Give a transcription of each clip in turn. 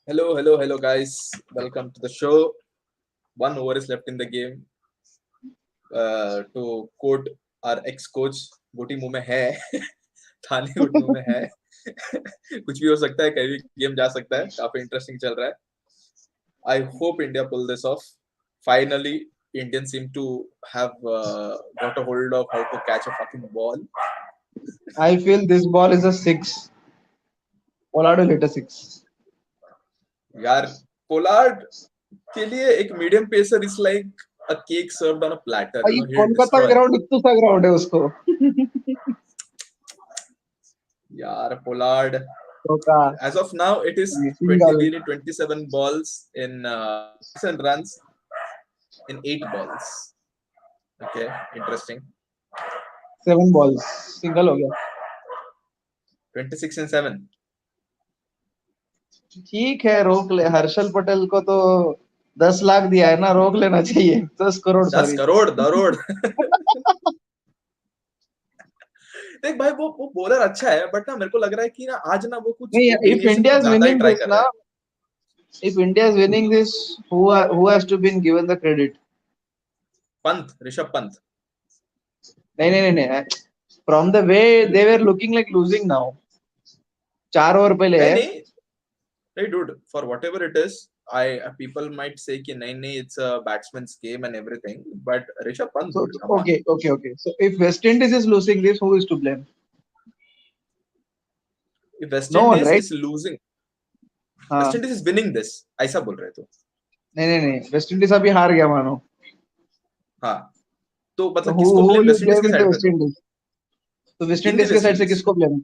Hello, guys. Welcome to the show. 1 over is left in the game. To quote our ex-coach, गोटी मुंह में है, थाने गोटी मुंह में है. कुछ भी हो सकता है, कहीं भी गेम जा सकता है. काफी इंटरेस्टिंग चल रहा है. I hope India pull this off. Finally, Indians seem to have got a hold of how to catch a fucking ball. I feel this ball is a six. Pollard will hit a six. यार, Pollard के लिए एक medium pacer is like a cake served on a platter. भाई He'll Kolkata destroy. Ground इतना सा ground है उसको. यार, Pollard. तो As of now, it is 27 balls in and runs in 8 balls. Okay, interesting. 7 balls single हो गया. 26 and 7. ठीक है, रोक ले. हर्षल पटेल को तो 10 लाख दिया है ना, रोक लेना चाहिए. 10 करोड़ 10 करोड़ दरोड़. देख भाई, वो बॉलर अच्छा है, बट ना मेरे को लग रहा है कि ना आज ना वो कुछ if India is winning this ना, if India is winning this, who has to been given the credit? Pant, Rishabh Pant. नहीं. From the way they were looking like losing now. 4 over पहले है. नहीं dude, for whatever it is, people might say कि नहीं, it's a batsman's game and everything, but Rishabh Pant. So, okay. So if West Indies is losing this, who is to blame? If West Indies is losing, West Indies is winning this. ऐसा बोल रहे तो? नहीं. West Indies अभी हार गया मानो. हाँ. तो मतलब किसको blame? West Indies के साइड पे. तो West Indies के साइड से किसको blame?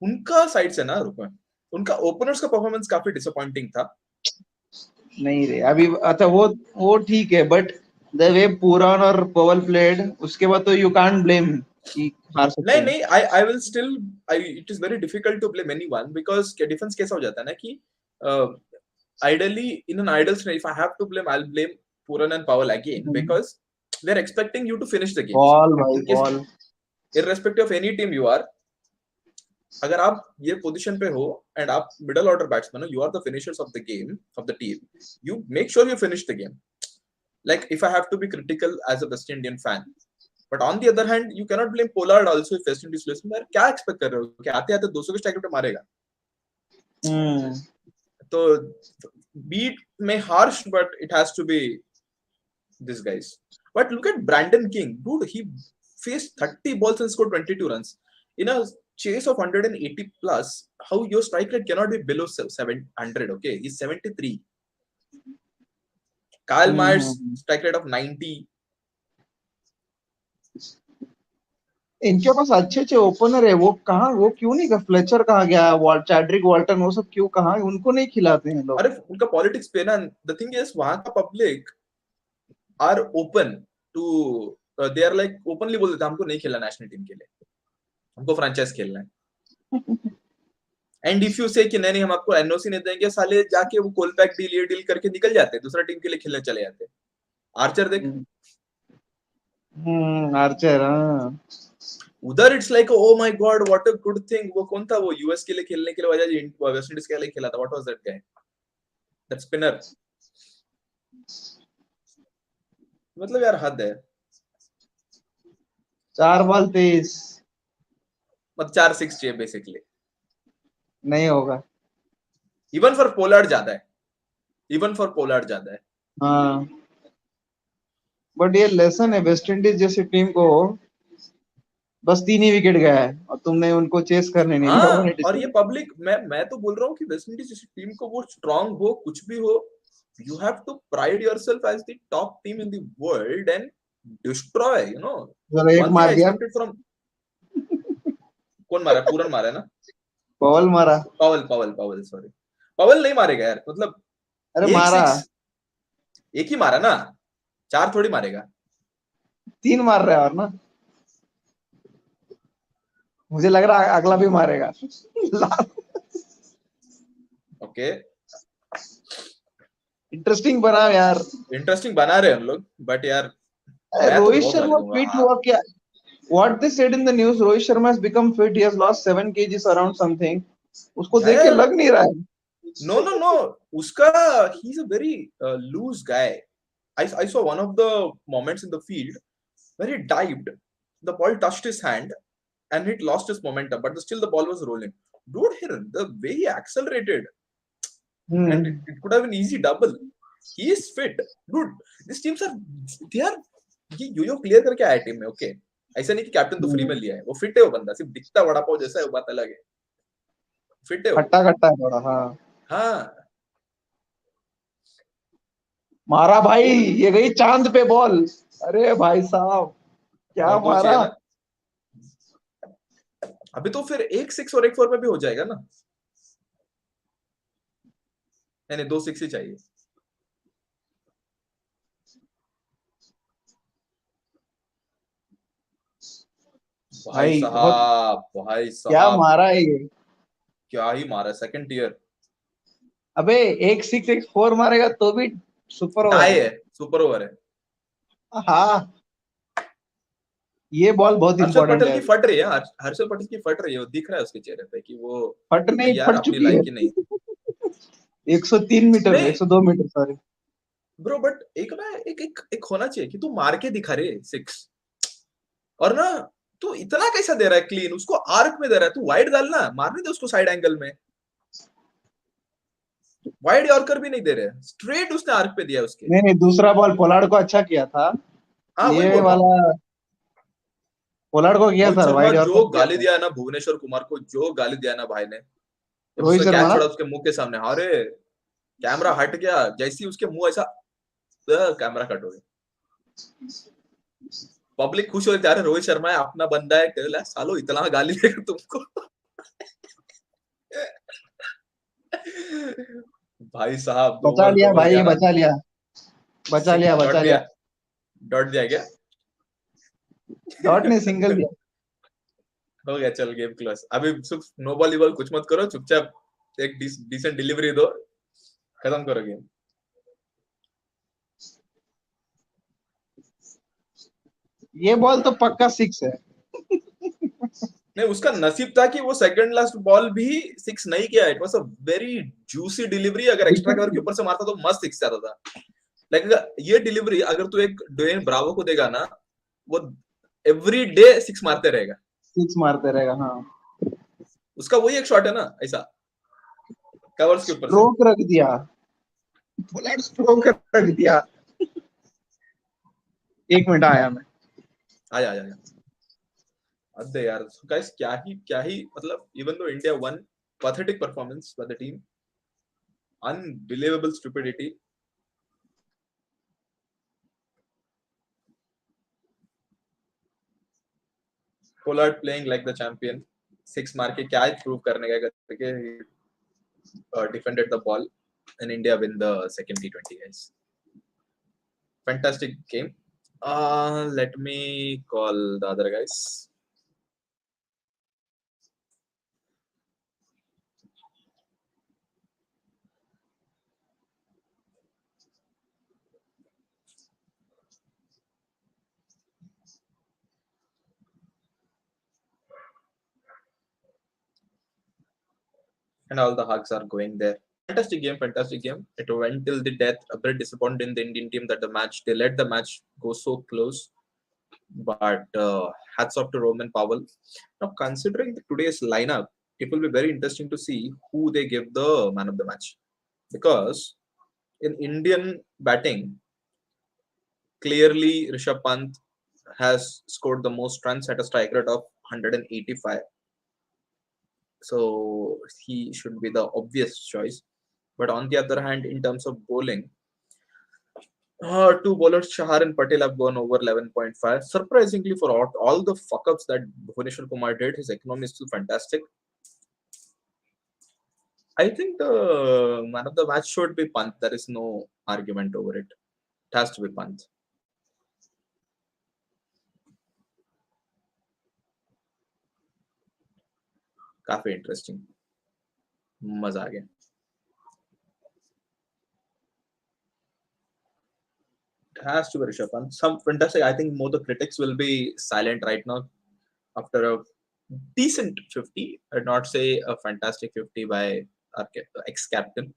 उनका साइड से ना, रुको. उनका ओपनर्स का परफॉर्मेंस काफी डिसअपॉइंटिंग था. नहीं रे, अभी अच्छा वो ठीक है, बट द वे पुरान और पवल प्लेड, उसके बाद तो यू कांट ब्लेम कि हार सकते हैं. नहीं, I will still, it is very difficult to blame anyone, because के डिफेंस कैसा हो जाता है ना कि ideally in an idle scenario, if I have to blame, I will blame Pooran and Powell again, because they are expecting you to finish the game. Ball irrespective of any team you are, अगर आप ये position पे हो and आप middle order batsman हो, you are the finishers of the game, of the team, you make sure you finish the game. Like if I have to be critical as a West Indian fan, but on the other hand you can not blame Pollard also if West Indies lose. यार क्या expect कर रहे हो कि आते 200 के strike rate मारेगा? तो बीट में harsh, but it has to be this guys. But look at Brandon King, dude, he faced 30 balls and scored 22 runs in a chase of 180 plus. How your strike rate cannot be below 700? Okay, he's 73. Kyle Myers strike rate of 90. इनके पास अच्छे opener है. वो क्यों नहीं गया? Fletcher कहाँ गया? चैड्रिक वॉल्टन, वो सब क्यों कहाँ? उनको नहीं खिलाते हैं लोग. अरे उनका पॉलिटिक्स पे ना, द थिंग इज वहां का public are open to, they are like openly बोल देते हैं हमको नहीं खेलना नेशनल टीम के लिए, हमको फ्रेंचाइज खेलना है. एंड इफ यू से कि नहीं हम आपको एनओसी नहीं देंगे, साले जाके वो कोलबैक डील करके निकल जाते हैं, दूसरा टीम के लिए खेलने चले जाते हैं. आर्चर देख. आर्चर. उधर it's like oh my God what a good thing. वो कौन था वो यूएस के लिए खेलने के लिए वजह वेस्ट इंडीज के लिए खेला था? What was that guy, that spinner. मतलब यार हद है. 4 बॉल 23, मतलब 4 6 चाहिए बेसिकली. नहीं होगा. इवन फॉर पोलार्ड ज्यादा है. हाँ, बट ये लेसन है वेस्ट इंडीज जैसी टीम को. बस 3 ही विकेट गया है और तुमने उनको चेस करने नहीं दिया. और ये पब्लिक, मैं तो बोल रहा हूँ कि वेस्ट इंडीज जैसी टीम को, वो स्ट्रांग हो कुछ भी हो, you have to pride yourself as the top team in the world and destroy, you know. एक मार दिया. कौन मारा? पूरन मारा है ना? पवल मारा. पवल सॉरी, पवल नहीं मारेगा यार. मतलब अरे मारा, एक ही मारा ना, 4 थोड़ी मारेगा. 3 मार रहा है और ना, मुझे लग रहा है अगला भी मारेगा. ओके, इंटरेस्टिंग बना यार. इंटरेस्टिंग बना रहे हैं हम लोग, बट यार रोहित शर्मा फिट हुआ क्या? What they said in the news, Rohit Sharma has become fit. He has lost 7 kgs around something. उसको देख के लग नहीं रहा है. No. Uska, he's a very loose guy. I saw one of the moments in the field where he dived, the ball touched his hand, and it lost his momentum, but still the ball was rolling. Dude, here the way he accelerated, and it could have been easy double. He is fit, dude. These teams are they are ये यो clear करके आया team में. Okay, ऐसा नहीं कि captain तो free में लिया है. वो फिट है, वो बंदा सिर्फ दिखता वड़ा पाव जैसा है, वो बात अलग है. फिट है वो. खट्टा खट्टा है थोड़ा. हाँ, हाँ, मारा भाई, ये गई चांद पे बॉल. अरे भाई साहब, क्या और दो चाहिए मारा. ना. अभी तो फिर एक 6 और एक 4 में भी हो जाएगा ना. नहीं नहीं, 2 6 ही चाहिए. भाई बहुत भाई क्या साहब, मारा है ये. क्या ही मारा. सेकंड टीयर अबे एक 6 एक 4 मारेगा तो भी सुपर ओवर टाई है. है, सुपर ओवर है. हाँ, ये बॉल बहुत हर्षल इंपॉर्टेंट पटेल है. की फट रही है. हर्षल पटेल की फट रही है, वो दिख रहा है उसके चेहरे पे कि वो फट नहीं, यार फट अपनी चुकी है. लायक ही नहीं. 103 मीटर, नहीं 102 मीटर सॉरी. ब्रो, बट एक ना एक होना चाहिए कि तू मार के दिखा रे 6. और ना, तू इतना कैसा दे रहा है क्लीन, उसको आर्क में दे रहा है. तू वाइड डालना, मारने दे उसको साइड एंगल में. वाइड यॉर्कर भी नहीं दे रहे, स्ट्रेट उसने आर्क पे दिया उसके. नहीं नहीं, दूसरा बॉल पोलार्ड को अच्छा किया था. हाँ, वही ये बोल रहा हूँ. वाला पोलार्ड को किया रोहित था, शर्मा वाइड जो यॉर्कर किया गाली था. दिया है ना भुवनेश्वर कुमार को, जो गाली दिया है ना भाई ने, जब रोहित उसने शर्मा कैच ना. छोड़ा उसके मुंह के सामने, अरे कैमरा हट गया जैसे ही उसके मुंह ऐसा, कैमरा कट हो गया. पब्लिक खुश हो रही थी, अरे रोहित शर्मा है, अपना बंदा है. कह सालो इतना गाली देगा तुमको. भाई साहब, दो बचा बॉल लिया दो बॉल भाई, गया ये ना. बचा लिया. बचा लिया, डॉट बचा दिया, लिया. डॉट दिया क्या. डॉट ने सिंगल दिया. हो गया, चल गेम क्लोज. अभी सिर्फ नो बॉल ई बॉल कुछ मत करो, चुपचाप एक डिसेंट डिलीवरी दो, खत्म करो गेम. ये बॉल तो पक्का 6 है. नहीं, उसका नसीब था कि वो सेकंड लास्ट बॉल भी 6 नहीं किया. It was a very juicy delivery. अगर एक्स्ट्रा कवर के ऊपर से मारता तो मस्त 6 जाता था. लाइक ये डिलीवरी अगर तू एक ड्वेन ब्रावो को देगा ना, वो एवरी डे 6 मारते रहेगा. 6 मारते रहेगा. हाँ, उसका वही एक शॉट है ना ऐसा, कवर्स के ऊपर से. स्ट्रोक रख दिया. पोलार्ड स्ट्रोक रख दिया. 1 मिनट आया मैं. आया आया आया. अरे यार गाइस, क्या ही मतलब. Even though India one, pathetic performance by the team, unbelievable stupidity. Pollard playing like the champion, 6 मार के क्या प्रूव करने का करके defended the ball, and India win the second T20, guys. Fantastic game. Let me call the other guys. And all the hugs are going there. Fantastic game, fantastic game. It went till the death. A bit disappointed in the Indian team that they let the match go so close. But hats off to Roman Powell. Now, considering today's lineup, it will be very interesting to see who they give the man of the match. Because in Indian batting, clearly Rishabh Pant has scored the most runs at a strike rate of 185. So he should be the obvious choice. But on the other hand, in terms of bowling, two bowlers, Shahar and Patel, have gone over 11.5. Surprisingly, for all the fuck ups that Bhuvneshwar Kumar did, his economy is still fantastic. I think the man of the match should be Pant. There is no argument over it. It has to be Pant. काफी interesting, मजा आ गया. It has to be Rishabh Pant. Some fantastic. I think more the critics will be silent right now after a decent 50. I'd not say a fantastic 50 by our ex-captain.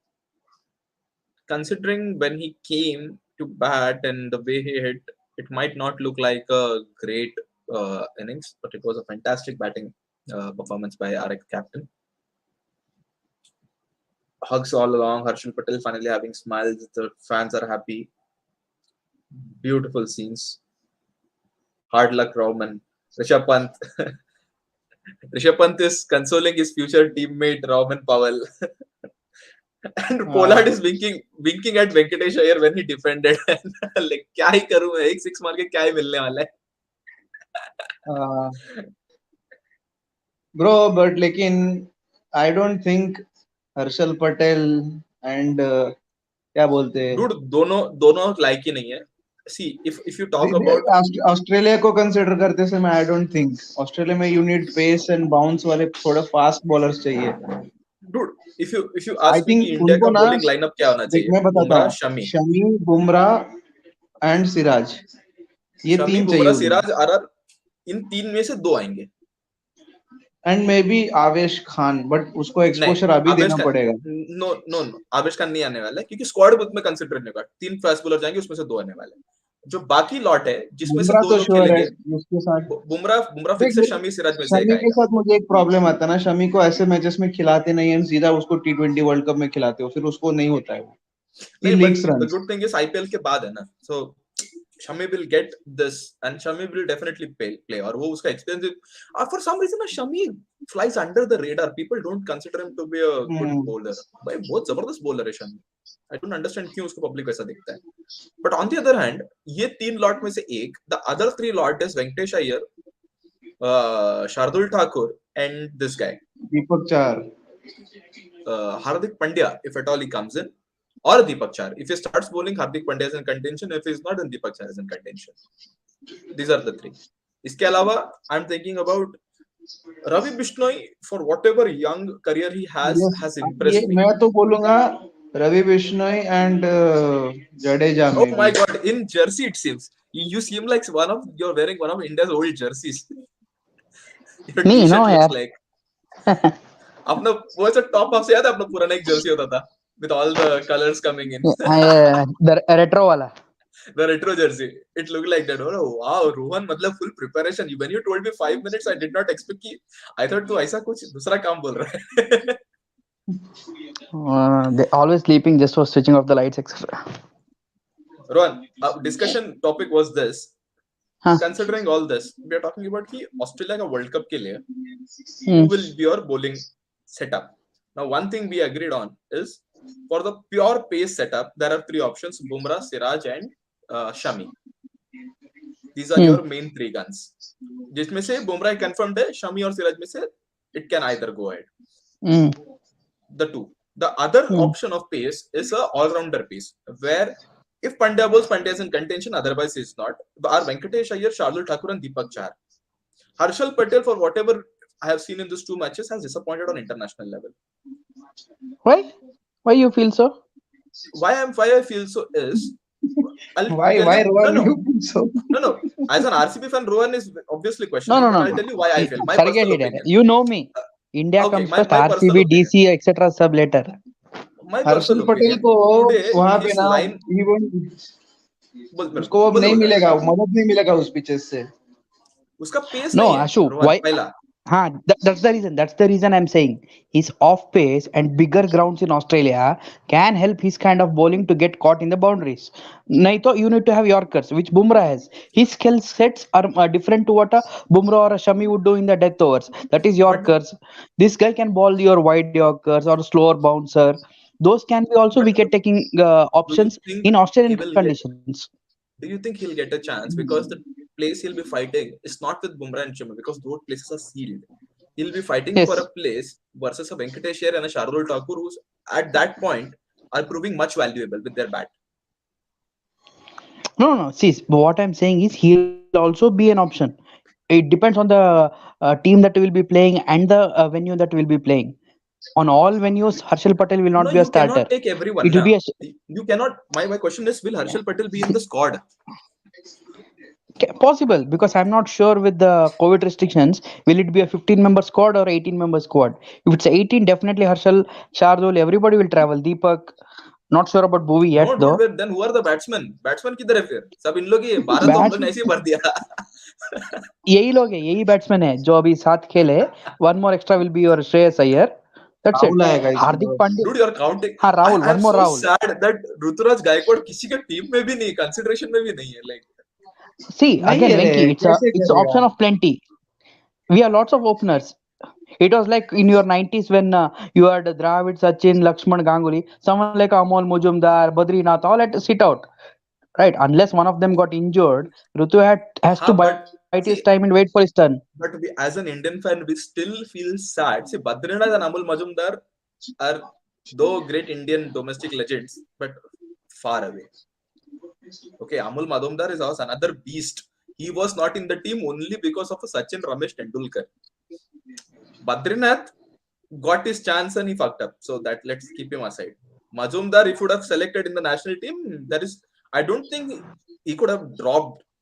Considering when he came to bat and the way he hit, it might not look like a great innings, but it was a fantastic batting performance by our ex-captain. Hugs all along. Harshal Patel finally having smiles. The fans are happy. Beautiful scenes. Hard luck, Roman. Rishabh Pant. Rishabh Pant is consoling his future teammate Roman Powell. And Pollard is winking at Venkatesh Iyer when he defended. Like, क्या ही करूं मैं, एक six मार के क्या ही मिलने वाला है. Bro, but लेकिन I don't think Harshal Patel and क्या बोलते हैं, Dude, दोनों लायक ही नहीं है. See, if you talk about Australia को कंसिडर करते समय आई डोंट थिंक ऑस्ट्रेलिया में you need pace and bounce वाले थोड़ा फास्ट बॉलर्स चाहिए. dude, if you I ask me think कि इंडिया उनको का ना, बॉलिंग लाइनअप क्या होना देख चाहिए, मैं बताता बुमराह, हूँ, शमी, शमी, बुमराह एंड सिराज, ये शमी, तीन चाहिए बुमराह, उन्हें. सिराज, आरआर, इन तीन में से दो आएंगे. एंड मे बी आवेश खान, बट उसको नहीं, एक्सपोजर अभी आवेश देना खान, पड़ेगा. नो, आवेश खान नहीं आने वाला है क्योंकि स्क्वाड बुक में कंसिडर नहीं होगा. तीन फास्ट बॉलर जाएंगे, उसमें से दो आने वाले. जो बाकी लॉट है जिसमें से बुमराह दो तो लोग श्योर है खेलेंगे, उसके साथ. बुमराह देख फिक्स है, शमी, सिराज में से एक शमी के आएगा. साथ मुझे एक प्रॉब्लम आता है ना, शमी को ऐसे मैचेस में खिलाते नहीं है, सीधा उसको T20 वर्ल्ड कप में खिलाते हो, फिर उसको नहीं होता है वो. He नहीं, but leaks the runs. Good thing is IPL के बाद है ना, सो Shami will get this and Shami will definitely play और वो उसका experience. For some reason Shami flies under the radar. People don't consider him to be a good bowler. भाई बहुत जबरदस्त bowler है Shami. I don't understand क्यों उसको public वैसा दिखता है. But on the other hand, ये तीन लॉट में से एक, the other three lot is Venkatesh Iyer, Shardul Thakur and this guy दीपक चार. Hardik Pandya, if at all he comes in, or Deepak Char. If he starts bowling, Hardik Pandya is in contention. If he's not, then Deepak Char is in contention. These are the three. इसके अलावा I'm thinking about Ravi Bishnoi. For whatever young career he has ये impressed me. मैं तो बोलूंगा Ravi Bishnoi and Jadeja Oh में my भी. God! In jersey, it seems you seem like you're wearing one of India's old jerseys. Your नहीं T-shirt no looks यार. like अपना वो ऐसा टॉप आपसे याद है अपना पुराना एक जर्सी होता था with all the colors coming in. Retro वाला. The retro jersey, it looked like that. Oh wow, Rohan, मतलब full preparation. When you told me 5 minutes, I did not expect कि I thought तू ऐसा कुछ दूसरा काम बोल रहा है. They always sleeping just for switching off the lights, etc. Rohan, our discussion topic was this. हाँ. Considering all this, we are talking about कि ऑस्ट्रेलिया का वर्ल्ड कप के लिए who will be your bowling setup. Now, one thing we agreed on is for the pure pace setup, there are three options: Bumrah, Siraj, and Shami. These are your main three guns. जिसमें से Bumrah confirmed है, Shami और सिराज में से it can either go ahead. The two. The other option of pace is a all-rounder pace, where if Pandya bowls, Pandya is in contention, otherwise he is not. Are Venkatesh Iyer, Shardul Thakur, and Deepak Chahar. Harshal Patel, for whatever I have seen in these two matches, has disappointed on international level. Why? Why you feel so? Why I feel so is why Rohan you feel so? No. As an RCB fan, Rohan is obviously questioning. No. But I'll tell you why I feel. My Forget personal it. opinion. You know me. India Okay, comes my first. personal RCB, opinion. DC, etc. Sub later. My Harshal personal Patel opinion. को Today, वहां पे his ना line. उसको अब नहीं मिलेगा, मदद नहीं मिलेगा उस पिचेस से. उसका पेस No, नहीं है. Ashu. Rohan, Why? पहला. That's the reason. That's the reason I'm saying his off pace and bigger grounds in Australia can help his kind of bowling to get caught in the boundaries. Nahi to you need to have Yorkers, which Bumrah has. His skill sets are different to what a Bumrah or a Shami would do in the death overs. That is Yorkers. This guy can bowl your wide Yorkers or slower bouncer. Those can be also wicket taking options in Australian conditions. Do you think he'll get a chance? Because the place he'll be fighting is not with Bumrah and Shami, because those places are sealed. He'll be fighting for a place versus a Venkatesh Iyer and a Shardul Thakur, who's at that point are proving much valuable with their bat. No. See, what I'm saying is he'll also be an option. It depends on the team that will be playing and the venue that will be playing. On all venues, Harshal Patel will No, not be a you starter. cannot take everyone. It will be a You cannot. My question is, will Harshal Patel be in the squad? Possible, because I'm not sure with the COVID restrictions. Will it be a 15-member squad or 18-member squad? If it's 18, definitely Harshal, Shardul, everybody will travel. Deepak, not sure about Bhuvi No, yet dude, though. then who are the batsmen? Batsmen किधर है फिर? सब इन लोग ही 12 तो हम लोग ने Batsman ऐसे ही भर दिया. यही लोग है, यही बैट्समैन है जो अभी साथ खेले. One more extra will be your Shreyas Iyer. That's it. Rahul आएगा इसके हार्दिक बाद। पांड्या. Dude, you're counting. हाँ Rahul, I'm one more so Rahul. sad that Ruturaj Gaikwad किसी के टीम में भी नहीं, consideration में भी नहीं है. Like, See नहीं again, है रे, Venki, कैसे it's करेगा? option of plenty. We have lots of openers. It was like in your 90s when you had Dravid, Sachin, Lakshman, Ganguly. Someone like Amol Mujumdar, Badrinath, all had to sit out. Right? Unless one of them got injured, has to हाँ, bite but his time and see, wait for his turn. but we, as an Indian fan, we still feel sad. See, Badrinath and Amul Majumdar are though great Indian domestic legends, but far away. Okay, Amul Majumdar is also another beast. He was not in the team only because of Sachin Ramesh Tendulkar. Badrinath got his chance and he fucked up. So that let's keep him aside. Majumdar, if he would have selected in the national team, I don't think he could have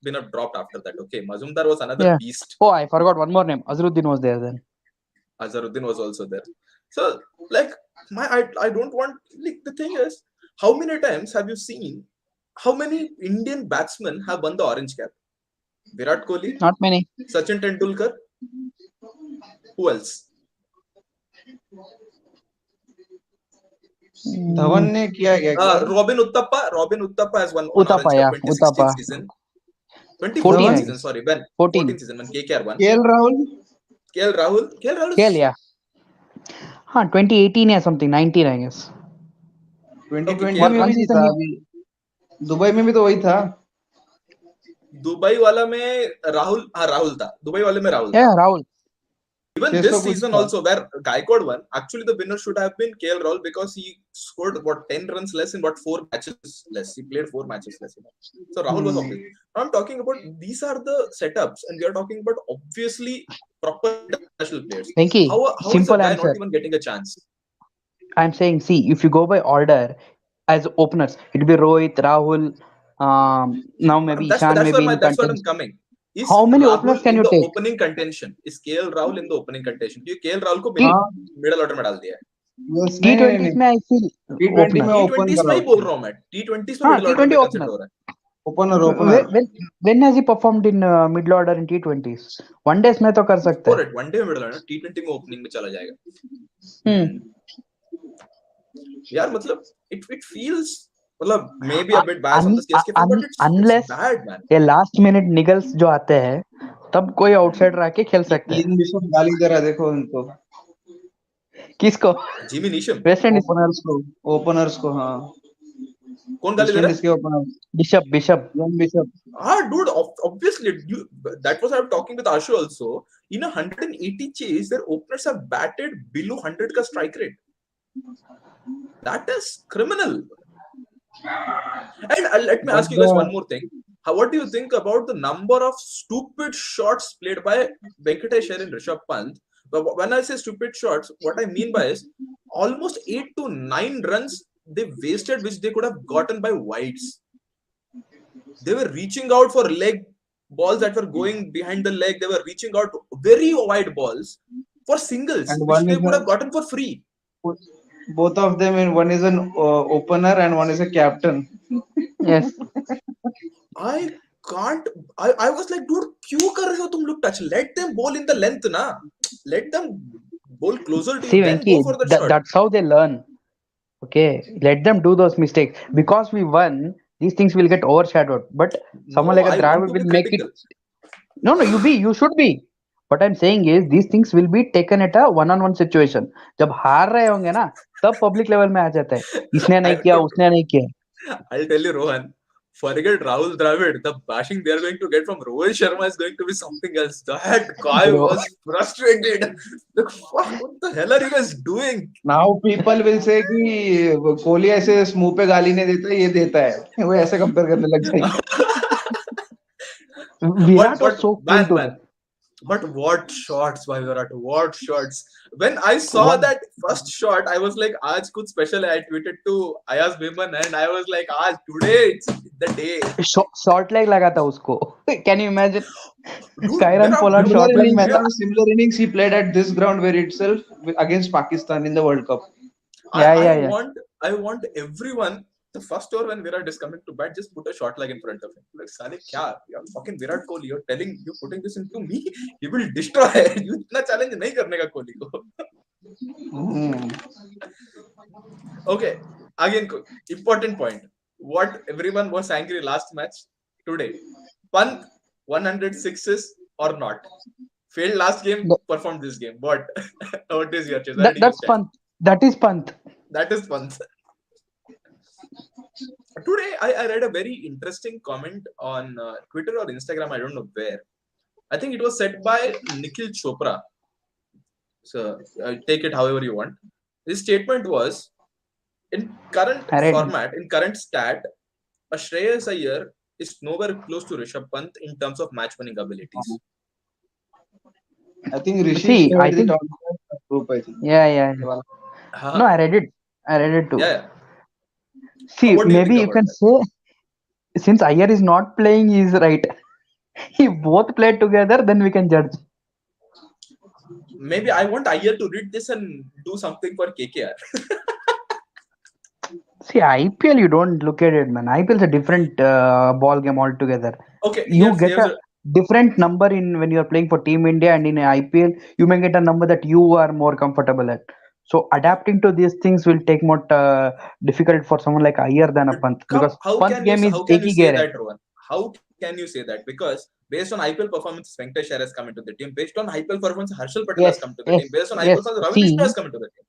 been dropped after that. Okay, Majumdar was another Yeah. beast. Oh, I forgot one more name. Azharuddin was there then. Azharuddin was also there. So, like, I don't want, like, the thing is, how many times have you seen how many Indian batsmen have won the orange cap? Virat Kohli, Not many. Sachin Tendulkar, who else? Dhawan ने किया क्या एक बार? Robin Uttappa has won orange Uthappa, cap yeah. 2016 Uthappa. season. 14, 2014 I season, guess. sorry, when 14. 14 season when KKR won. KL Rahul KL Rahul KL, is yeah. हाँ, 2018 या something, 19 I guess. 2020 KL में One भी नहीं season था he, अभी, Dubai में भी तो वही था। दुबई वाला में राहुल था. दुबई वाले में राहुल था. yeah, Rahul. Even 600 this कुछ season था। also, where Gaikwad won, actually the winner should have been KL Rahul because he scored 10 runs less in 4 matches less. He played 4 matches less. So Rahul was obvious. Now I'm talking about these are the setups, and we are talking about obviously proper international players. Venki, How is a simple guy answer. not even getting a chance? I'm saying, see, if you go by order as openers, it'll be Rohit, Rahul, now maybe Ishan, maybe in That's what I'm contention. coming. Is How many Rahul openers can in you the take? opening contention? Is KL Rahul in the opening contention? क्योंकि KL Rahul को T- हाँ middle order में डाल दिया है. Yes नहीं नहीं T20s नहीं में I feel T20 में opener. ओपन T20s में करा ही बोल रहा हूँ मैं. T20s में हाँ, मिडिल ऑर्डर T20 में opener. कंसीडर हो रहा है. Opener opener When has he performed in middle order in T20s? One days में तो कर सकता है. Correct. One day में मिडिल ऑर्डर, T20 में ओपनिंग में चला जाएगा. यार मतलब it feels मतलब maybe a bit biased on the CSK fan, but it's Unless bad, man. ये लास्ट मिनट निगल्स जो आते हैं, तब कोई आउटसाइडर आके खेल सकता है. तीन बिशप गाली दे रहा है, देखो उनको, किसको? Jimmy Neesham. West Indies openers को हाँ कौन गाली दे वेस्ट रहा इंडीज है? के opener bishop. Young bishop Dude, obviously, that was I'm talking with Ashu also. In a 180 chase, their openers have batted below 100 ka strike rate. That is criminal. And let me ask you guys one more thing. What do you think about the number of stupid shots played by Venkatesh and Rishabh Pant? But when I say stupid shots, what I mean by is almost 8 to 9 runs they wasted, which they could have gotten by wides. They were reaching out for leg balls that were going behind the leg. They were reaching out very wide balls for singles, And which one they is would a- have gotten for free. both of them, and one is an opener and one is a captain. Yes. I can't. I was like, dude, क्यों कर रहे हो तुम लोग touch? Let them bowl in the length, na. Let them bowl closer to See, you, then Venki, go for the shot. that's how they learn. Okay, let them do those mistakes. Because we won, these things will get overshadowed. But someone No, like a I want Dravid to will be make it. critical. No, you should be. What I'm saying is these things will be taken at a one-on-one situation. जब हार रहे होंगे ना, तब public level में आ जाता है. इसने नहीं किया, उसने नहीं किया. I'll tell you, Rohan. Forget Rahul Dravid. The bashing they're going to get from Rohit Sharma is going to be something else. That guy Bro. was frustrated. Like, fuck, what the hell are you guys doing? Now people will say कि कोहली ऐसे मुंह पे गाली नहीं देता, ये देता है, वो ऐसे कंपेयर करने लग जाएंगे. Virat was so cool to man. But what shots by Virat? What shots? When I saw One that first shot, I was like, "Aaj kuch special hai." I tweeted to Ayaz Biman, and I was like, "Aaj today it's the day." Short leg लगा था उसको. Can you imagine? Dude, Kyron मेरा Pollard Similar short leg innings, match. मेरा similar innings he played at this ground where itself against Pakistan in the World Cup. I, Yeah, I yeah, yeah. want I want everyone the first over when Virat is coming to bat, just put a shot like in front of him. Like, Sale, kya? You're fucking Virat Kohli. You're putting this into me. He will destroy. You इतना challenge नहीं करने का कोहली को. Hmm. Okay, again, important point. What everyone was angry last match today. Pant 106s or not. Failed last game, Th- performed this game. What is your choice? Where do you that's stand? Pant. That is Pant. That is Pant. Today, I read a very interesting comment on Twitter or Instagram. I don't know where. I think it was said by Nikhil Chopra. So take it however you want. His statement was in current I read. format, in current stat, a Shreyas Iyer is nowhere close to Rishabh Pant in terms of match winning abilities. I think Rishi See, I shared it think. on the group. I think. Yeah, yeah, yeah. No, Haha. I read it. I read it too. Yeah, yeah. See, What do you maybe think you about can that? say since Iyer is not playing, he is right. If both played together, then we can judge. Maybe I want Iyer to read this and do something for KKR. See, IPL, you don't look at it, man. IPL is a different ball game altogether. Okay, You get here's a a different number in when you are playing for Team India, and in IPL, you may get a number that you are more comfortable at. So adapting to these things will take more difficult for someone like Iyer than a but Pant, because how Pant can you game is how can you एक ही say gear है. that, Rohan? How can you say that? Because based on IPL performance, Venkatesh Iyer has come into the team. Based on IPL performance, Harshal Patel has Yes, come to the team. yes, Based on IPL yes. performance, Ravi Vishnu See, has come into the team.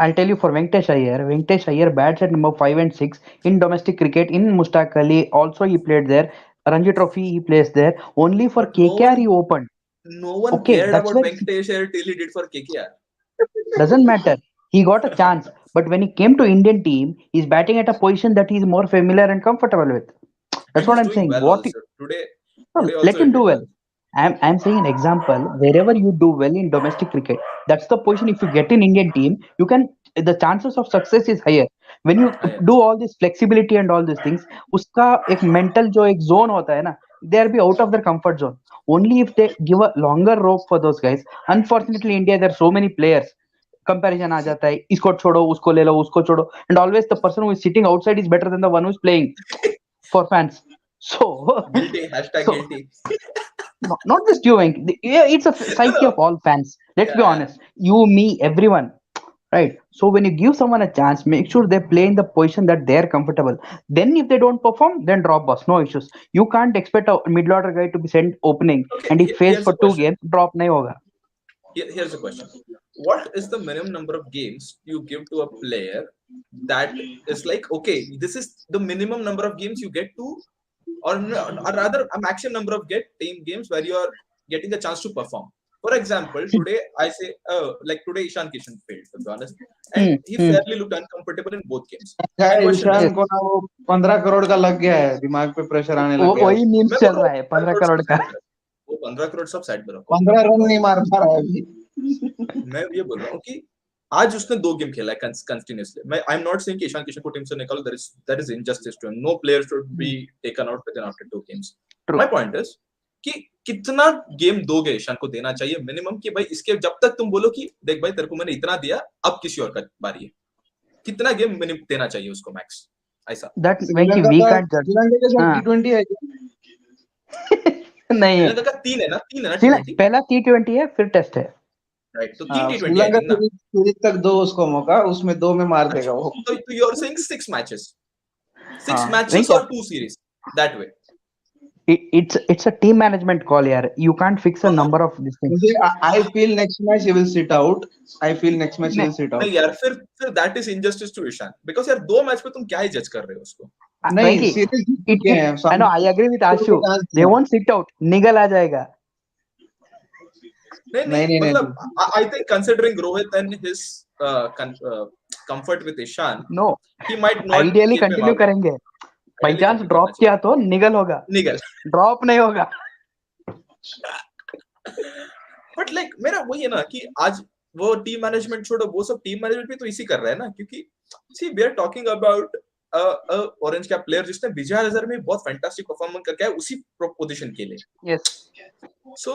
I'll tell you for Venkatesh Iyer bats at number 5 and 6 in domestic cricket. In Mustaq Ali, also he played there. Ranji Trophy, he plays there. Only for But no KKR, he one opened. no one Okay, cared that's about where Venkatesh Iyer till he did for KKR. doesn't matter. He got a chance, but when he came to Indian team, he's batting at a position that he's more familiar and comfortable with. And That's what he's I'm doing saying. well also. Today No, also let he him do did well. well. I'm saying an example. Wherever you do well in domestic cricket, that's the position. If you get in Indian team, you can. The chances of success is higher. When you Higher. do all this flexibility and all these things, उसका एक mental जो एक zone होता है ना, they are be out of their comfort zone. Only if they give a longer rope for those guys. Unfortunately, India there are so many players. Comparison आ जाता है. इसको छोड़ो, उसको ले लो, उसको छोड़ो. And always the person who is sitting outside is better than the one who is playing for fans. So, Guilty. Hashtag so guilty. not just you, Venk. Yeah, it's a No, psyche no. of all fans. Let's be Yeah, yeah. honest. You, me, everyone. Right. So when you give someone a chance, make sure they play in the position that they're comfortable. Then if they don't perform, then drop us. No issues. You can't expect a middle order guy to be sent opening Okay, and he fails here's a for two question. games, drop nahi hoga. Here's a question. What is the minimum number of games you give to a player that is like, okay, this is the minimum number of games you get to, or rather a maximum number of team games where you are getting a chance to perform. For example, See, today I say, like today Ishan Kishan failed, to be honest, and hmm, he hmm, fairly looked uncomfortable in both games. क्या My है, question is, Ishan yes. को ना वो 15 करोड़ का लग गया है, दिमाग पे प्रेशर आने लग गया है वही उसको. मीम्स मैं बोल चल रहा रहा हूँ है 15 पंद्रह करोड़ करोड़ सब का. साइड में रखो, वो 15 करोड़ सब साइड में रखो. 15 रन नहीं मार पा रहा है अभी. मैं ये बोल रहा हूँ कि आज उसने 2 गेम खेला है कंटिन्यूअसली. मैं आई एम नॉट सेइंग कि ईशान किशन को टीम से निकालो. That is injustice to him. No player should be taken out within after 2 games. My True. Point is कि कितना गेम दोगे ईशान को देना चाहिए मिनिमम, कि भाई इसके जब तक तुम बोलो कि देख भाई तेरे को मैंने इतना दिया, अब किसी और का बारी है. कितना गेम मिनिमम देना चाहिए उसको मैक्स, ऐसा. That Venki, श्रीलंका we का can't judge. श्रीलंका के साथ हाँ. T20 है क्या? नहीं है. श्रीलंका का 3 है ना T20. पहला T20 है, फिर टेस्ट है. राइट, तो 3 हाँ, T20 आई श्रीलंका थिंक ना. सीरीज तक दो उसको मौका, उसमें 2 में मार अच्छा, देगा वो. तो you are saying 6 matches, six हाँ. मैचेस Venki, और 2 series, that way. it's a team management call यार. You can't fix a No, no. number of these things. मुझे I feel next match he will sit out. I feel next match he नहीं, will sit out. नहीं यार, फिर that is injustice to Ishan, because यार 2 match पे तुम क्या ही जज कर रहे हो उसको. नहीं, Venki, सीरीज जीत चुके हैं, I know, सामने I agree with को Ashu. चांस They दिया. won't sit out. निगल आ जाएगा. नहीं नहीं, नहीं नहीं नहीं मतलब I think considering Rohit and his comfort with Ishan, No, he might not ideally keep him continue आउट. करेंगे. By आइडियली chance कंटिन्यू करना drop किया तो निगल होगा. चाहिए. निगल. Drop नहीं होगा. बट लाइक मेरा वही है ना कि आज वो टीम मैनेजमेंट छोड़ो, वो सब टीम मैनेजमेंट भी तो इसी कर रहा है ना, क्योंकि see we are talking about orange cap player जिसने विजय हजारे में बहुत फैंटास्टिक परफॉर्मेंस करके है उसी पोजीशन के लिए। Yes. सो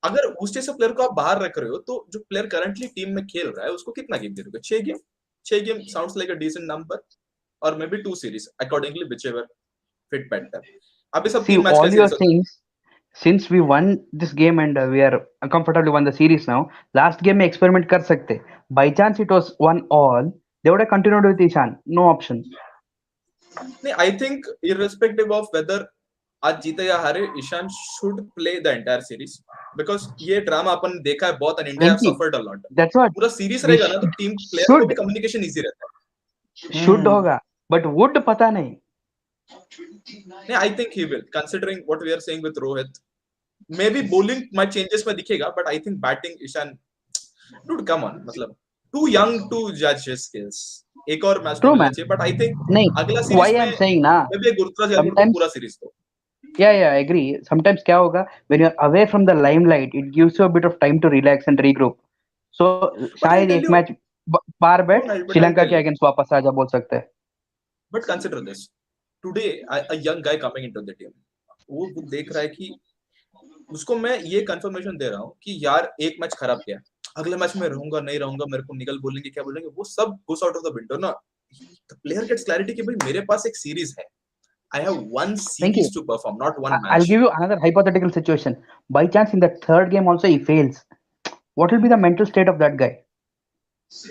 अगर उस जैसे प्लेयर को आप बाहर रख रहे हो तो जो प्लेयर करंटली टीम में खेल रहा है उसको कितना गेम दे दोगे? 6 game. 6 game sounds like a decent number, और maybe 2 series accordingly whichever fit better. अभी सब See, 3 मैच का all your सीरीज होता है। things, since we won this game and we are comfortably won the series now, last game में experiment कर सकते. By chance it was 1-all, they would have continued with Ishan. No option. नहीं, I think irrespective of whether आज जीते या हारे, Ishan should play the entire series, because ये drama अपन देखा है बहुत, and India have Venki, suffered a lot. that's what पूरा सीरीज we रहेगा ना तो टीम प्लेयर को भी should कम्युनिकेशन इजी रहता है। should होगा, but would पता नहीं. नहीं, I think he will, considering what we are saying with Rohit. Maybe bowling match changes में दिखेगा, but I think batting Ishan, dude come on, मतलब टू यंग टू जज हिज स्किल्स। एक और मैच तो True मिलना man. चाहिए, बट आई थिंक नहीं, अगला why सीरीज में I'm saying ना, मे बी गुरुत्वाज यादव को sometimes पूरा सीरीज दो। yeah, I agree. Sometimes क्या होगा, when you're away from the limelight, it gives you a bit of time to relax and regroup. So but I शायद tell एक you, match par no बैठ but I Sri Lanka tell के you, against वापस आजा बोल सकते हैं. But consider this, today a young guy coming into the team, वो देख रहा है कि उसको मैं ये कंफर्मेशन दे रहा हूँ कि यार एक मैच खराब किया, अगले मैच में रहूंगा नहीं रहूंगा, मेरे को निकल बोलेंगे क्या बोलेंगे, वो सब goes out of the window ना। द प्लेयर गेट्स क्लैरिटी कि भाई मेरे पास एक सीरीज है, I have one Thank you. Series to perform, not one I'll match. give you another hypothetical situation. By chance in the third game also he fails. What will be the mental state of that guy?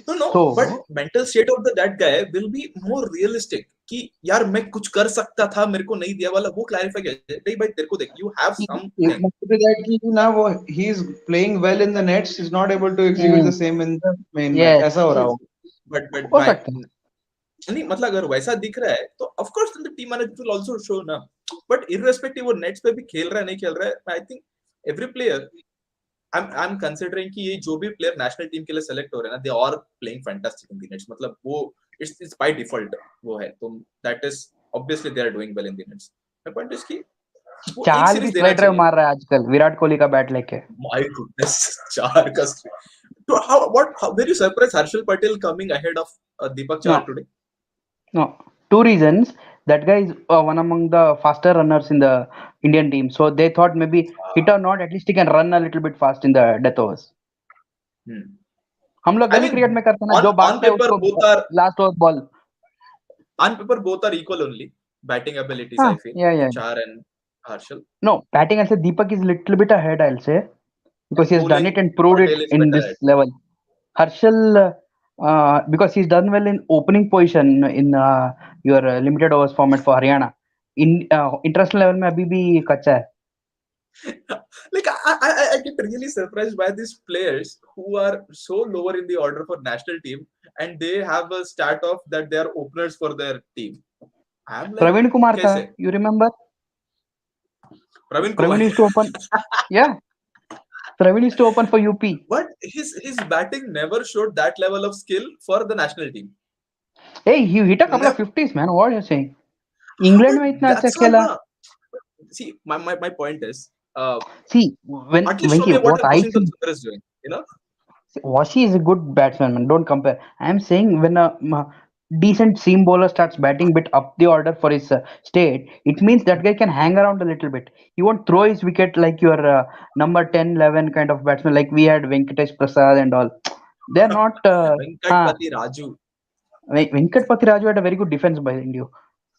No, but So mental state of the that guy will be more realistic कि यार मैं कुछ कर सकता था, मेरे को नहीं दिया वाला, वो क्लैरिफाई किया नहीं भाई तेरे को देख, you have it something। must be that कि ना वो he's playing well in the nets, he's not able to execute the same in the main match, yes, ऐसा हो रहा हो. बट हो भाई सकता है. नहीं, मतलब अगर वैसा दिख रहा है तो of course the team manager will also show ना, बट इररिस्पेक्टिव वो नेट्स पे भी खेल रहा है नहीं खेल रहा है, I think every player, I'm considering कि ये जो भी प्लेयर नेशनल टीम के लिए सेलेक्ट हो रहे हैं ना, they are playing fantastic in the nets, मतलब वो it's by default वो है, तो that is obviously they are doing well in the nets। my point is कि वो एक चाल भी सीरीज देना स्लाइड ड्राइव चाहिए। मार रहा है आजकल विराट कोहली का बैट लेके. my goodness, 4 का तो how were you surprised Harshal Patel coming ahead of Deepak Chahar No, today? no. Two reasons. That guy is one among the faster runners in the Indian team. So they thought maybe hit or not, at least he can run a little bit fast in the death overs. हम लोग I गली cricket mean में करते हैं ना, जो on भागता है paper उसको both are last over ball. equal only batting abilities, हाँ, I feel, yeah. Chahar and Harshal। No, batting, I'll say Deepak is little bit ahead, I'll say, because and he has done bowling it and proved it Patel is in better this at। level. Harshal, because he's done well in opening position in your limited overs format for Haryana. In international level में अभी भी कच्चा है. Like I get really surprised by these players who are so lower in the order for national team, and they have a stat of that they are openers for their team। I'm like, Praveen Kumar था, कैसे? you remember? Praveen Kumar। Praveen used to open, yeah. Praveen used to open for UP. But his batting never showed that level of skill for the national team। Hey, he hit a couple of Never, 50s, man. What are you saying? England but में इतना अच्छा that's all खेला. na। See, my point is, See, when at least show Venki, me what what a I Washington see, Sunder is doing, you know? Washi is a good batsman, man. Don't compare. I am saying when a decent seam bowler starts batting bit up the order for his state, it means that guy can hang around a little bit. He won't throw his wicket like your number 10, 11 kind of batsman, like we had Venkatesh Prasad and all. They're not. Venkatpati Raju। Venkatpati Raju had a very good defense by India.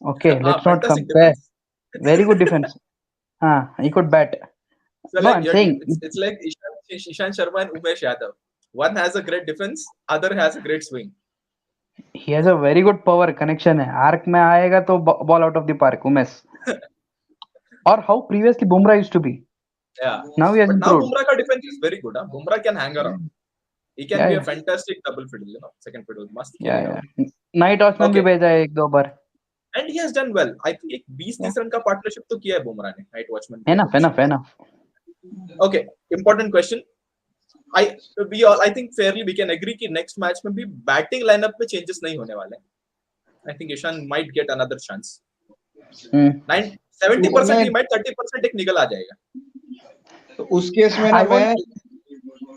Okay, let's not Fantastic compare. defense। Very good defense. He could bat. So No, like I'm saying it's like Ishan Sharma and Umesh Yadav. One has a great defense, other has a great swing। he has a very good power connection है. Arc में आएगा तो ball out of the park Umesh. Or how previously Bumrah used to be. Yeah, Now he has but now improved. Bumrah ka defense is very good। Huh? Bumrah can hang around. He can Yeah, be a yeah, fantastic double fiddle, you know, second fiddle, must yeah. खेलेगा। Night watchman भी Okay, भेजा है एक दो बार. and he has done well। I think एक 20-30 Yeah, run का partnership तो किया है बुमराह ने नाइट वॉचमैन के enough, पोजीशन enough, पे। enough. Okay, important question। I we all I think fairly we can agree कि next match में भी बैटिंग लाइनअप में चेंजेस नहीं होने वाले हैं। I think Ishan might get another chance। 70% नहीं, ही might, 30% एक निकल आ जाएगा। तो उस केस में ना I won't.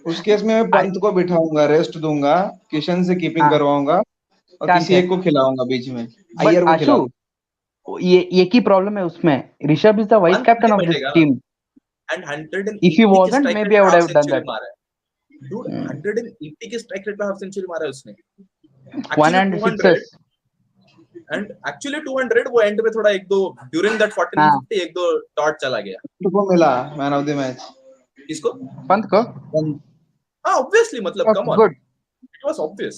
उस केस में मैं I, पंत को बिठाऊंगा, रेस्ट दूंगा, किशन से कीपिंग हाँ, करवाऊंगा और शांत किसी है. एक को खिलाऊंगा बीच में, But अय्यर को आशु, खिलाऊंगा। ये एक ही प्रॉब्लम है उसमें. Rishabh is the vice Pant captain नहीं ऑफ दिस बैठेगा ना, टीम. एंड If he 180 के wasn't, strike rate maybe I पे would half have done century that. मारा है डूड, 180 के स्ट्राइक रेट पे हाफ सेंचुरी मारा है उसने, One actually and 200, sixes. And actually 200 वो एंड में थोड़ा एक दो ड्यूरिंग दैट 49 हाँ, 50 एक दो डॉट चला गया। को मिला मैन ऑफ द मैच। किसको? पंत को. हाँ ऑब्वियसली, मतलब come on, Good. It was obvious,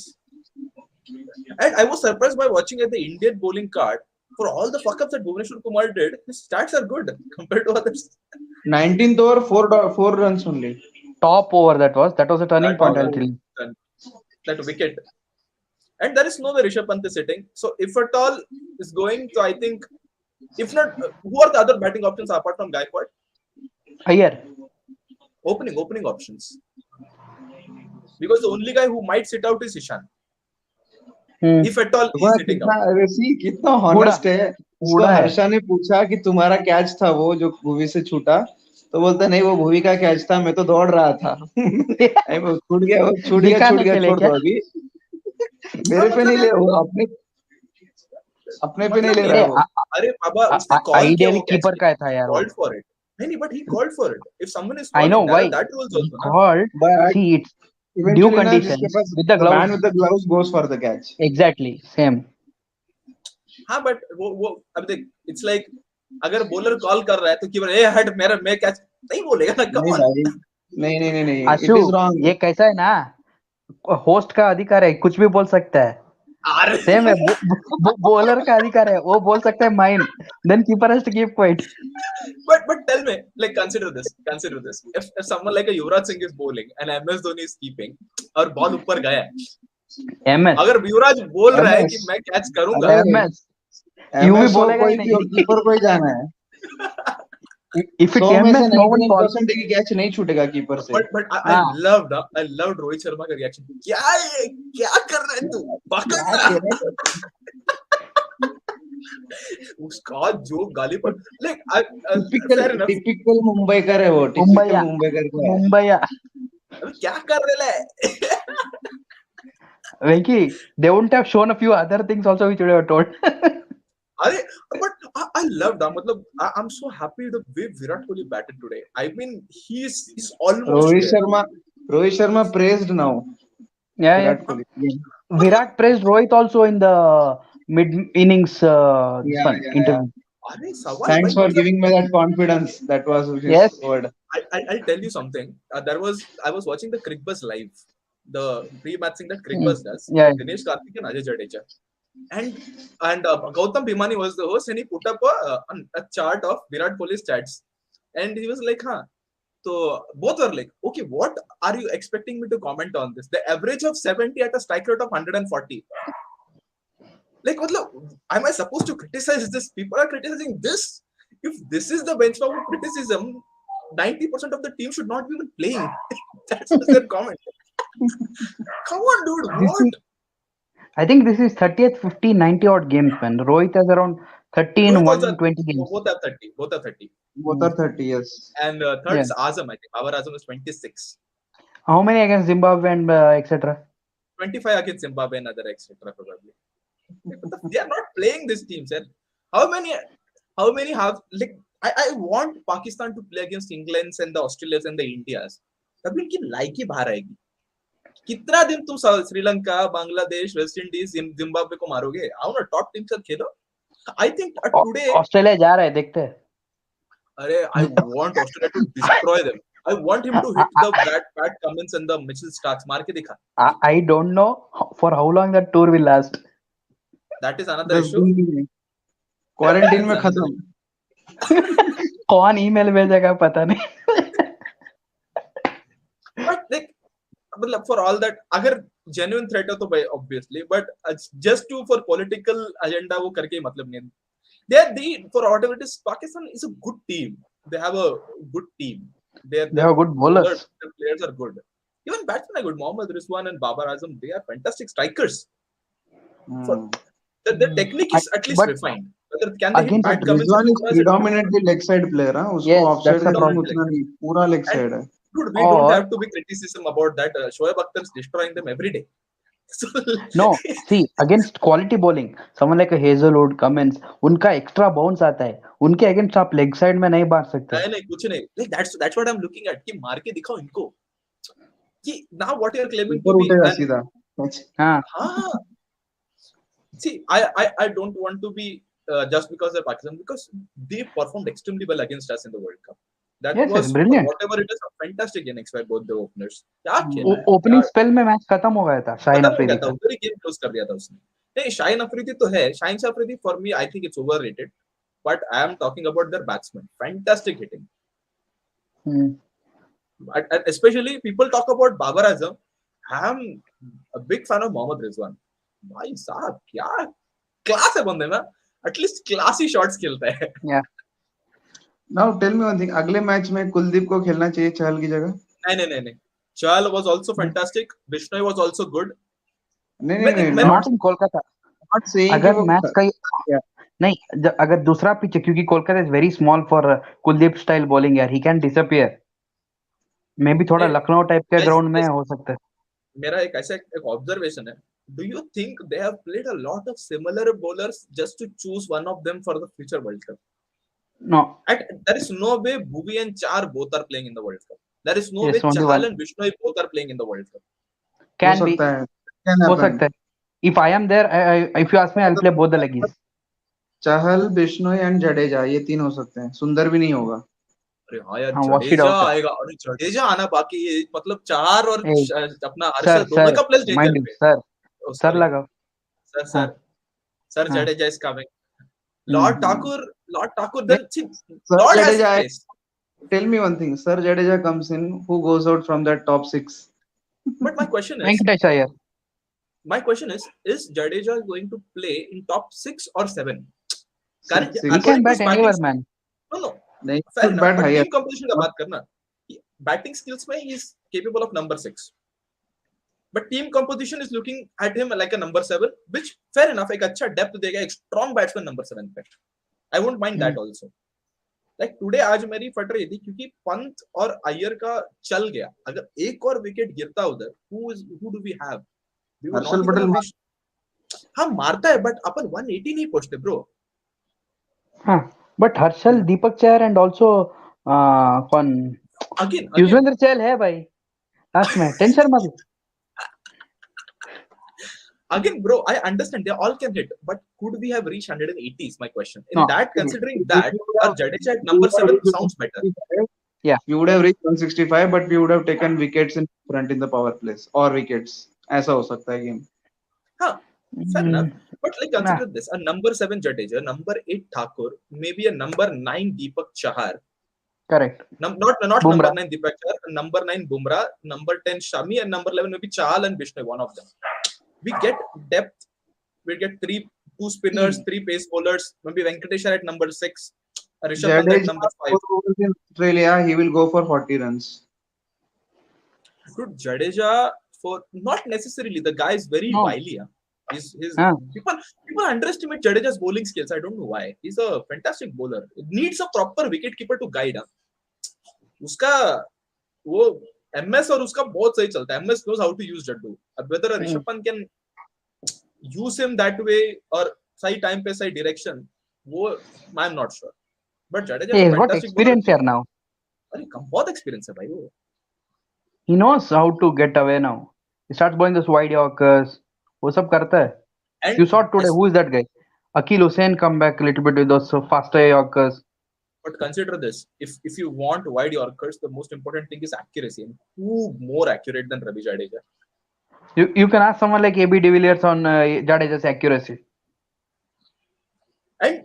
and I was surprised by watching at the Indian bowling card, for all the fuck ups that Bhuvneshwar Kumar did, his stats are good compared to others. 19th over, 4 runs only. Top over that was. That was a turning That point, was I'll tell you. that wicket, and there is no way Rishabh Pant is sitting. So if at all is going, so I think, if not, who are the other batting options apart from Gaikwad? Ayer. Opening options, because the only guy who might sit out is Ishan, Hmm. if at all he is sitting कितना out. ऋषि कितना honest है। उसको बूढ़ा है. हर्षा ने पूछा कि तुम्हारा कैच था वो जो भुवी से छूटा, तो बोलता नहीं वो भुवी का कैच था, मैं तो दौड़ रहा था। वो छूट गया, वो छूट गया, दिखाने के लिए छोड़ क्या? दो अभी। हाँ, मेरे पे नहीं मतलब ले, यार, वो अपने पे नहीं मतलब ले रहा अरे है वो। अरे बाबा, उसने कॉल किया आइडियल वो कैच, कीपर का था यार वो. called for it. नहीं, but he called for it. If someone is I know calling, there why are that rules he also, na? called. But See, it's due eventually ना जिसके conditions pass with the the man gloves. With the gloves goes for the catch. Exactly same. हाँ, but वो अब देख, it's like अगर bowler call कर रहा है तो कीपर ए हट, मैं कैच नहीं बोलेगा ना, कम नहीं ऑन। भाई, नहीं, आशु, इट इज रॉन्ग। ये कैसा है ना, होस्ट का अधिकार है, कुछ भी बोल सकता है. अरे सेम है, बॉलर का अधिकार है, वो बोल सकता है mine, then keeper has to keep quiet. but tell me, like, consider this. If someone like a Yuvraj Singh is bowling and MS Dhoni is keeping, और बॉल ऊपर गया है, एमएस. अगर युवराज बोल रहा है कि एमएस, मैं कैच करूंगा, अरे एमएस यू भी एमएस हो बोलेगा ही कोई भी हो, नहीं. कीपर को ही जाना है। इफ 100 इट्स में से एमएस नो वन कॉल. 99% की कैच नहीं छूटेगा कीपर से। but I हाँ, loved रोहित शर्मा का रिएक्शन, क्या कर रहा है तू, पकड़ना। उसका जो गाली पड़, like fair enough, typical Mumbaikar है वो, टिपिकल मुंबईया मुंबईकर का है। मुंबईया. अबे क्या कर रहे है? Venki, they wouldn't have shown a few other things also which would have told. अरे but I love that, मतलब I'm so happy the way Virat Kohli batted today. I mean, he's almost there. Rohit Sharma praised now. Yeah, Virat yeah. Kohli. Virat praised Rohit also in the mid innings this Yeah, one yeah. interview. अरे सवाल Thanks भाई, for मतलब giving me that confidence. That was his Yes. word. I'll tell you something. I was watching the Crick Buzz live, the pre-matching that Crick Mm. Buzz does. Yeah. Dinesh Karthik and Ajay Jadeja, and Gautam Bhimani was the host, and he put up a chart of Virat Kohli's stats, and he was like, "Huh." So both were like, "Okay, what are you expecting me to comment on this? The average of 70 at a strike rate of 140. Like, am I supposed to criticize this? People are criticizing this. If this is the benchmark of criticism, 90% of the team should not be even playing." That's their comment. Come on, dude. What? I think this is 30th, 50, 90 odd games, man. Rohit has around 30 in Rohit was 120 games. both have 30. Both have 30. Both are 30 years. And third is Azam, I think. Our Azam is 26. How many against Zimbabwe and etc.? 25 against Zimbabwe and other etc. probably. They are not playing this team, sir. How many have, like, I want Pakistan to play against England and the Australians and the Indias. तब इनकी लाइकी बाहर आएगी। कितना दिन तुम Sri Lanka, Bangladesh, West Indies, Zimbabwe को मारोगे? आओ ना, टॉप टीम से खेलो। I think today ऑस्ट्रेलिया जा रहा है, देखते हैं। अरे I want Australia to destroy them. I want him to hit the Pat Cummins and the Mitchell Starks. मार के दिखा। I don't know for how long that tour will last. That is another issue. Quarantine में खत्म। कौन email भेजेगा पता नहीं। But like, मतलब for all that, अगर genuine threat है तो भाई obviously, but just to for political agenda वो करके मतलब नहीं। They for whatever it is, Pakistan is a good team. They have a good team. They have good bowlers. Their players are good. Even batsmen are good. Mohammad Rizwan and Babar Azam, they are fantastic strikers. The technique is at least refined. whether can they hit against Pat Cummins Rizwan and is Bumrah is a different predominantly leg side player, हाँ उसको yes, of that's side the का problem. Game उतना नहीं, पूरा leg and side है. dude, we don't Or have to be criticism about that. Shoaib Akhtar's destroying them every day. So no, see, against quality bowling, someone like a Hazelwood, Cummins, उनका extra bounce आता है, उनके against आप leg side में नहीं मार सकते. नहीं कुछ नहीं, like that's what I'm looking at, कि मार के दिखाओ इनको कि now what you're claiming to ऊपर be उठेगा an सीधा. हाँ, हाँ. See, I don't want to be just because they're Pakistan, because they performed extremely well against us in the World Cup. That yes, was, for brilliant. whatever it is, a fantastic innings by both the openers. क्या खेला है Opening यार, spell में match खत्म हो गया था शाहिन खत्म हो गया अफरीदी था, का. उधर ही गेम क्लोज कर दिया था उसने. नहीं, शाहिन अफरीदी तो है, Shaheen Afridi for me I think it's overrated, but I am talking about their batsmen. Fantastic hitting. Hmm. And especially people talk about Babar Azam. I am a big fan of Mohammad Rizwan. भाई साहब क्या class है बंदे में, at least classy shots खेलता है. Yeah. Now tell me one thing, अगले match में कुलदीप को खेलना चाहिए चहल की जगह? नहीं. Chahal was also fantastic. Bishnoi was also good. नहीं, मैं Not in Kolkata. not saying कि अगर वो मैच का yeah. नहीं, अगर दूसरा पिच है, क्योंकि Kolkata is very small for Kuldeep style bowling यार, he can disappear. Maybe थोड़ा लखनऊ टाइप के ग्राउंड में हो सकता है. मेरा एक ऐसा एक ऑब्जर्वेशन है. Do you think they have played a lot of similar bowlers just to choose one of them for the future World Cup? No. There is no way Bhuvi and Char both are playing in the World Cup. There is no way Yes, only Chahal one. and Bishnoi both are playing in the World Cup. हो Can be. सकता है, can हो happen. सकता है. If I am there, if you ask me, I'll play both the leggies. Chahal, Bishnoi and Jadeja, ये तीन हो सकते हैं. सुंदर भी नहीं होगा. अरे हाँ यार, हाँ, wash it जडेजा out है. आएगा. अरे जडेजा आना बाकी है, मतलब चार और Hey, अपना sir, हर्षद दोनों का प्लेस mind डेंजर you, पे. sir, Oh, sir sorry. लगाओ. Sir, हाँ, Sir हाँ. Jadeja is coming. Lord Thakur, then see, Sir Lord has Jadeja, space. tell me one thing, Sir Jadeja comes in, who goes out from that top 6? But my question is, Venkatesh Iyer. is Jadeja going to play in top 6 or 7? Six. He According can to bat his batting, anywhere, man. no, नहीं, fair should enough. bat But higher. team composition का बात करना, batting skills में he is capable of number 6. But team composition is looking at him like a number 7, which fair enough, एक अच्छा depth देगा, एक strong batsman number 7 पे. I won't mind that also. Like today आज मेरी फट रही थी क्योंकि पंत और अय्यर का चल गया. अगर एक और विकेट गिरता उधर, who do we have? We were Harshal not even Patel a wish. हाँ मारता है, but अपन 180 नहीं पहुंचते bro. हाँ, but Harshal, Deepak Chahar and also कौन, Again. युजवेंद्र चहल है भाई लास्ट में, टेंशन मत. Again, bro, I understand they all can hit, but could we have reached 180 is my question. In No. that, considering that, our Jadeja at number 7 sounds better. Yeah. We would have reached 165, but we would have taken wickets in front in the power plays or wickets. ऐसा हो सकता है game. Huh, fair enough. But like consider Nah. this: a number 7 Jadeja, number 8 Thakur, maybe a number 9 Deepak Chahar. Correct. Not Bumrah. number 9 Deepak Chahar, number 9 Bumrah, number 10 Shami, and number 11 maybe Chahal and Bishnoi, one of them. We get depth. We get two spinners, 3 pace bowlers. Maybe Venkatesh at number 6, Rishabh Pant at number 5. In Australia, he will go for 40 runs. Dude, Jadeja, for not necessarily, the guy is very No. wily. Huh? He's people underestimate Jadeja's bowling skills. I don't know why. He's a fantastic bowler. It needs a proper wicket keeper to guide. Huh? उसका वो MS और उसका बहुत सही चलता है. MS knows how to use Jaddu. Whether a Rishabh Pant can use him that way or सही time पे सही direction, वो I'm not sure. But Jadeja is a He's got fantastic experience here now. अरे बहुत experience है भाई वो. He knows how to get away now. He starts bowling those wide Yorkers. वो सब करता है. And You saw today, who is that guy? Akil Hussain come back a little bit with those faster Yorkers. But consider this: if you want wide Yorkers, the most important thing is accuracy. And who more accurate than Ravi Jadeja? You can ask someone like AB de Villiers on Jadeja's accuracy. And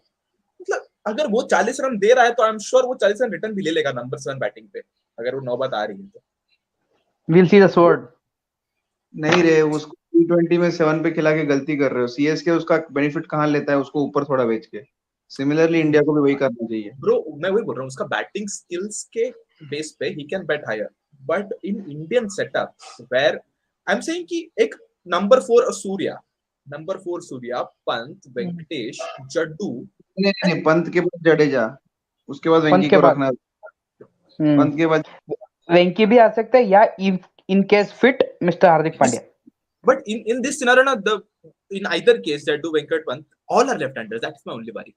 मतलब अगर वो 40 run दे रहा है तो I am sure वो 40 run return भी ले लेगा नंबर 7 बैटिंग पे, अगर वो नौबत आ रही है तो. We'll see the sword. नहीं रे, उसको T20 में 7 पे खिला के गलती कर रहे हो. CSK उसका बेनिफिट कहाँ लेता है, उसको ऊपर थोड़ा बेच के. सिमिलरली इंडिया को भी वही करना चाहिए. ब्रो मैं वही बोल रहा हूँ, उसका बैटिंग स्किल्स के बेस पे he can bat higher, but in Indian setup where I am saying कि एक नंबर 4 सूर्या, पंत, वेंकटेश, जड्डू, नहीं, पंत के बाद जडेजा, उसके बाद पंत वेंकी के को बाद रखना। हम्म पंत के बाद वेंकी भी आ सकता है, या in case fit mister Hardik Pandya. But in this scenario, na, in either case that do Venkat Pant, all are left-handers. That's my only worry.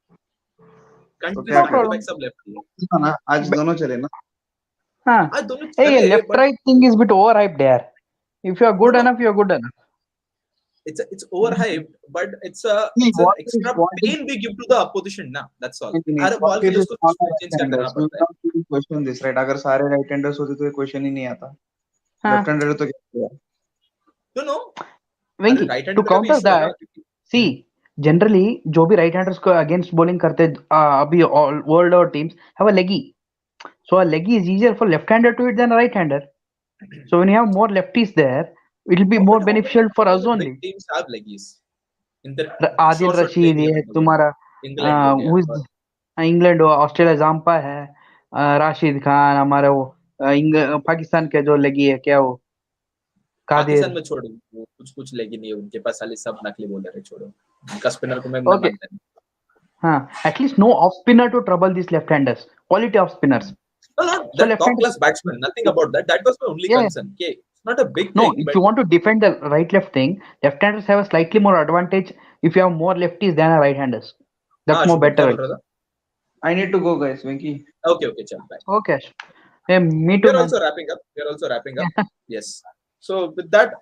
तो Countries क्या no back to problem. back सब lefty है. ना, आज दोनों चले ना। हाँ, आज दोनों hey, चले, left but right thing is bit overhyped यार. If you are good no, enough, you are good enough. it's overhyped, but it's नहीं, an what is extra what is pain we give to the opposition ना. That's all. नहीं, हर what ball के is लिए उसको all switch right change क्या करना handers? We पड़ता है. will not even question this, right? अगर सारे राइट हैंडर्स होते तो ये क्वेश्चन ही नहीं आता। हाँ, लेफ्ट हैंडर तो क्या किया? No, अरे वेंकी राइट टू हैंडर का भी काउंटर इशू है ना. दैट, सी जनरली जो भी राइट हैंडर्स को अगेंस्ट बॉलिंग करते अभी वर्ल्ड और टीम्स हैव अ लेगी. So a leggy is easier for left-hander to hit than a right-hander. So when you have more lefties there, it will be more beneficial for How us many only. big teams have leggies in their Adil short Rashid playing है 11 वगैरह. तुम्हारा, England हो गया who is और England, Australia Zampa है, राशिद खान हमारा, वो पाकिस्तान के जो लगी है क्या वो कादिर. पाकिस्तान में छोड़ो, वो कुछ लेगी नहीं है उनके पास, साले सब नकली बॉलर है. छोड़ो, उनका स्पिनर को मैं Okay, मानता नहीं. हाँ, at least no off spinner to trouble these left-handers. Quality off spinners. No, not So that top left-handers, class batsman. Nothing about that. That was my only yeah. concern. Okay, it's not a big No, thing, if but you want to defend the right-left thing, left-handers have a slightly more advantage if you have more lefties than a right-handers. That's हाँ more Shubham क्या better. बोल रहा था. I need to go, guys. Venki. Okay, चल bye. Okay. Hey, me We too, are man. also wrapping up. We are also wrapping up. Yes. So with that,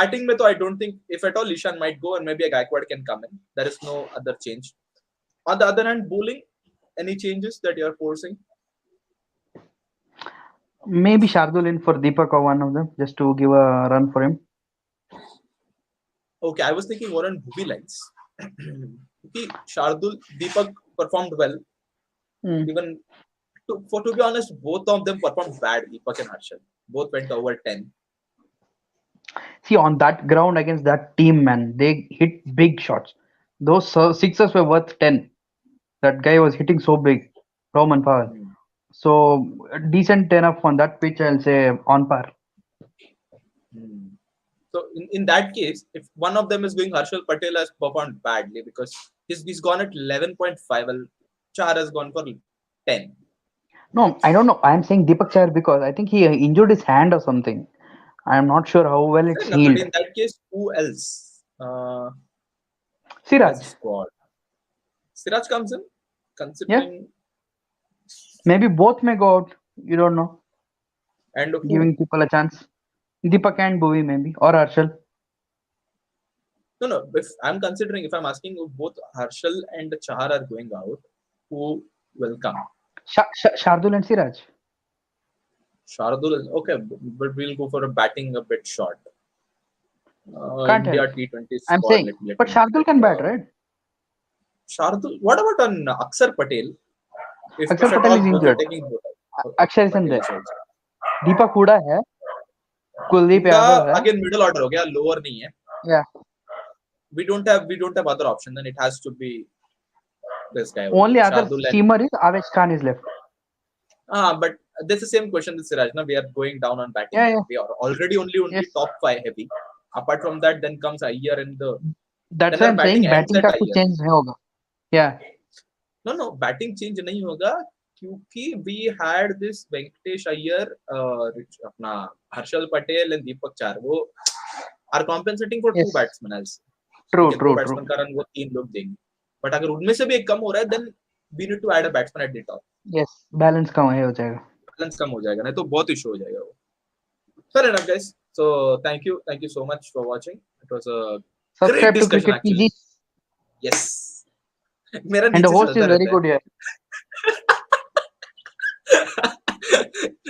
batting में तो I don't think, if at all, Ishan might go and maybe a Gaikwad can come in. There is no other change. On the other hand, bowling, any changes that you are forcing? Maybe Shardul in for Deepak or one of them, just to give a run for him. Okay, I was thinking more on Bhuvi lines. Okay, Shardul, Deepak performed well. Even to be honest, both of them performed bad. Deepak and Harshal both went over 10. See, on that ground against that team, man, they hit big shots. Those sixers were worth 10. That guy was hitting so big, Roman Powell. So decent enough on that pitch, I'll say on par. So in that case, if one of them is going, Harshal Patel has performed badly because he's gone at 11.5. Well, Char has gone for 10. No, I don't know. I'm saying Deepak Chahar because I think he injured his hand or something. I'm not sure how well it's But healed. in that case, who else? Siraj. As a squad, Siraj comes in, considering. Maybe both may go out. You don't know. And who? Giving people a chance. Deepak and Bhuvi maybe, or Harshal. No. If I'm considering, if I'm asking if both Harshal and Chahar are going out, who will come? Shardul and Siraj. Shardul, okay, but we'll go for a batting a bit short. Can't India help. T20 I'm squad. saying, but Shardul can bat, right? Shardul. What about on Akshar Patel? If Akshar at Patel all is both are injured. taking both. Akshay isn't there. Deepak Huda है. Kuldeep Huda Yadav है. again middle order हो गया, lower नहीं है. Yeah. We don't have other option. Then it has to be this guy. Only other Shardul seamer is Avesh Khan is left. But that's the same question with Siraj. Now we are going down on batting. Yeah. We are already only Yes. top 5 heavy. Apart from that, then comes Iyer and the. That's why I'm saying batting का कुछ change नहीं होगा. Yeah. No, batting change नहीं होगा क्योंकि we had this Venkatesh Iyer, अपना Harshal Patel and Deepak Char वो are compensating for two batsmen else. True. batsmen का run वो 3 लोग देंगे. But अगर उनमें से भी एक कम हो रहा है, then we need to add a batsman at the top. Yes, balance कम हो जाएगा. Balance कम हो जाएगा, नहीं तो बहुत issue हो जाएगा वो. Fair enough, guys. So thank you so much for watching. It was a Subscribe great discussion to actually. Yes. मेरा and the नीचे host is very good here.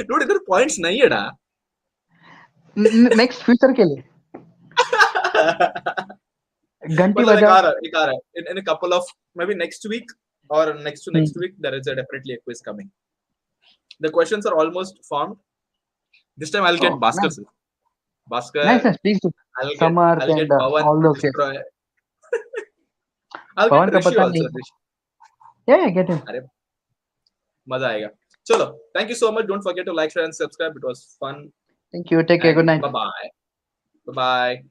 Dude, इधर points नहीं है डा. Next future के लिए. घंटी मतलब बजा. एक आ रहा है. In a couple of maybe next week or next to next week there is definitely a quiz coming. The questions are almost formed. This time I'll get Bhaskar. Nice. Bhaskar. Nice. Please do. Samarth and Pawan all to those destroy. I'll Pawan get Rishi का पता also. नहीं. Yeah, get him. अरे मजा आएगा. चलो, thank you so much. Don't forget to like, share and subscribe. It was fun. Thank you. Take care. Good night. Bye bye.